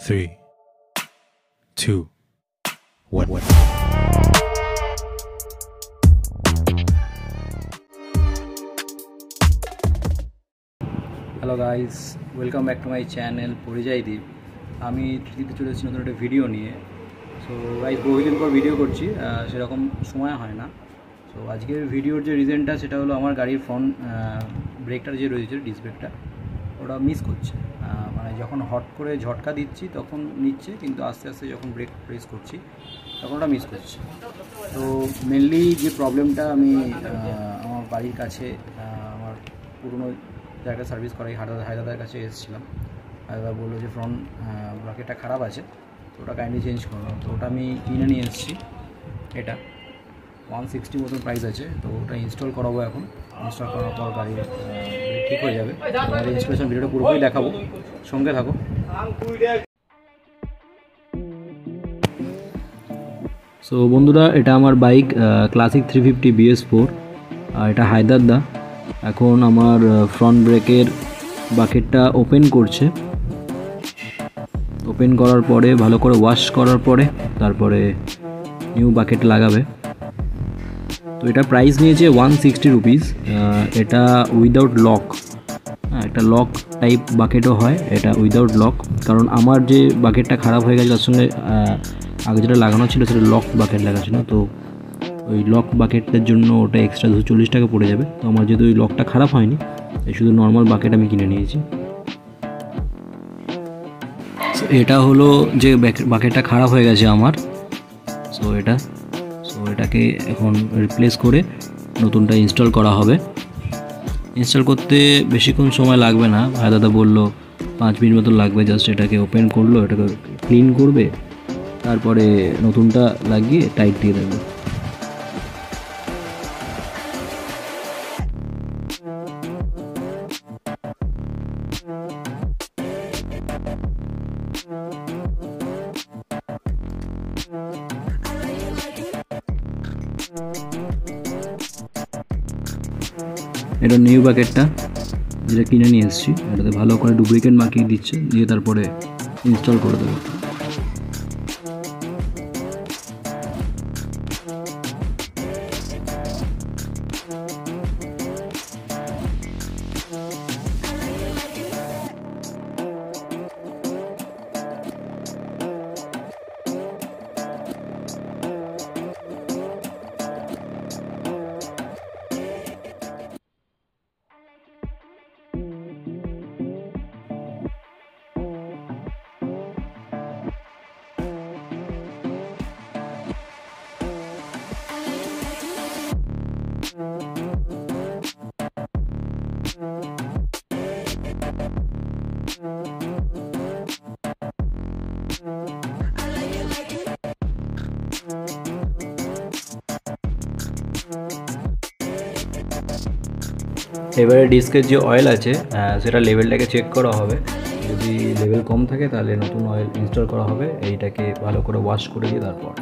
3, 2, 1. Hello guys, welcome back to my channel পরিযায়ী দ্বীপ। আমি তৃতীয়তে চলে এসেছি নতুন একটা ভিডিও নিয়ে। সো গাইস, বহুদিন পর ভিডিও করছি, সেরকম সময় হয় না। সো আজকের ভিডিওর যে রিজনটা সেটা হলো আমার গাড়ির ফ্রন্ট ব্রেকটা যে রয়েছে, ডিস্ক ব্রেকটা, ওটা মিস করছে। মানে যখন হট করে ঝটকা দিচ্ছি তখন নিচ্ছে, কিন্তু আস্তে আস্তে যখন ব্রেক প্রেস করছি তখন ওটা মিস করছে। তো মেনলি যে প্রবলেমটা আমি আমার বাড়ির কাছে আমার পুরনো জায়গায় সার্ভিস করাই হায়দাদার কাছে এসেছিলাম। হায়দাদা বললো যে ফ্রন্ট ব্রাকেটটা খারাপ আছে, তো ওটা কাইন্ডলি চেঞ্জ করলো। তো ওটা আমি কিনে নিয়ে এসেছি। এটা 160 মতন প্রাইস আছে। তো ওটা ইনস্টল করাবো। এখন ইনস্টল করার পর গাড়ি ঠিক হয়ে যাবে। আমার ইনস্টলেশন ভিডিওটা পুরোপুরি দেখাবো, সঙ্গে থাকো। সো বন্ধুরা, এটা আমার বাইক ক্লাসিক 350 BS4, আর এটা হায়দারদা। এখন আমার ফ্রন্ট ব্রেকের বাকেটটা ওপেন করছে। ওপেন করার পরে ভালো করে ওয়াশ করার পরে তারপরে নিউ বাকেট লাগাবে। তো এটা প্রাইস নিয়েছে 160 রুপিস। এটা উইদাউট লক, একটা লক টাইপ বাকেটও হয়, এটা উইদাউট লক। কারণ আমার যে বাকেটটা খারাপ হয়ে গেছে তার সঙ্গে আগে যেটা লাগানো ছিল সেটা লক বাকেট লাগা ছিল। তো ওই লক বাকেটটার জন্য ওটা এক্সট্রা 240 টাকা পড়ে যাবে। তো আমার যেহেতু ওই লকটা খারাপ হয়নি, শুধু নর্মাল বাকেট আমি কিনে নিয়েছি। এটা হলো যে বাকেটটা খারাপ হয়ে গেছে আমার। সো এটাকে এখন রিপ্লেস করে নতুনটা ইনস্টল করা হবে। ইনস্টল করতে বেশিক্ষণ সময় লাগবে না, দাদা বললো 5 মিনিট মতো লাগবে। জাস্ট এটাকে ওপেন করলো, এটাকে ক্লিন করবে, তারপরে নতুনটা লাগিয়ে টাইট দিয়ে দেবে। এটা নিউ বাকেটটা যেটা কিনে নিয়ে এসেছি, এটাতে ভালো করে ডুপ্লিকেট মাখিয়ে দিচ্ছে, দিয়ে তারপরে ইনস্টল করে দেবো। এবারে ডিস্কের যে অয়েল আছে সেটা লেভেলটাকে চেক করা হবে। যদি লেভেল কম থাকে তাহলে নতুন অয়েল ইনস্টল করা হবে। এইটাকে ভালো করে ওয়াশ করে দিয়ে তারপর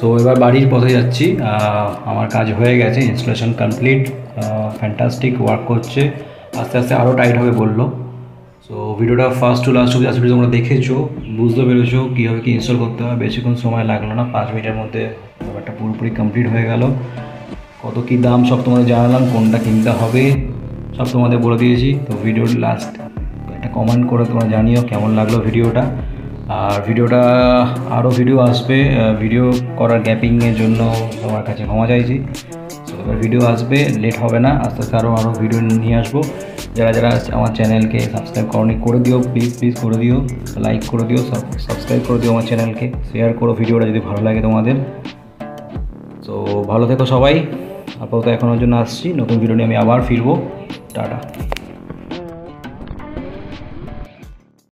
সো এবার বাড়ির পথে যাচ্ছি। আমার কাজ হয়ে গেছে, ইনস্টলেশন কমপ্লিট, ফ্যান্টাস্টিক ওয়ার্ক করছে। আস্তে আস্তে আরও টাইট হবে বললো। সো ভিডিওটা ফার্স্ট টু লাস্ট অবধি আশা করি তোমরা দেখেছো, বুঝতে পেরেছো কীভাবে কি ইনস্টল করতে হবে। বেশিক্ষণ সময় লাগলো না, 5 মিনিটের মধ্যে ব্যাপারটা পুরোপুরি কমপ্লিট হয়ে গেল। কত কী দাম সব তোমাদের জানালাম, কোনটা কিনতে হবে সব তোমাদের বলে দিয়েছি। তো ভিডিওর লাস্ট একটা কমেন্ট করে তোমরা জানিও কেমন লাগলো ভিডিওটা। আর ভিডিওটা আরও ভিডিও আসবে, ভিডিও করার গ্যাপিংয়ের জন্য তোমার কাছে ক্ষমা চাইছি। তো এবার ভিডিও আসবে, লেট হবে না, আস্তে আস্তে আরও ভিডিও নিয়ে আসবো। যারা যারা আমার চ্যানেলকে সাবস্ক্রাইব করনি করে দিও, প্লিজ করে দিও, লাইক করে দিও, সাবস্ক্রাইব করে দিও আমার চ্যানেলকে, শেয়ার করো ভিডিওটা যদি ভালো লাগে তোমাদের। তো ভালো থেকো সবাই, আপাতত এখনের জন্য আসছি, নতুন ভিডিও নিয়ে আমি আবার ফিরবো। টাটা।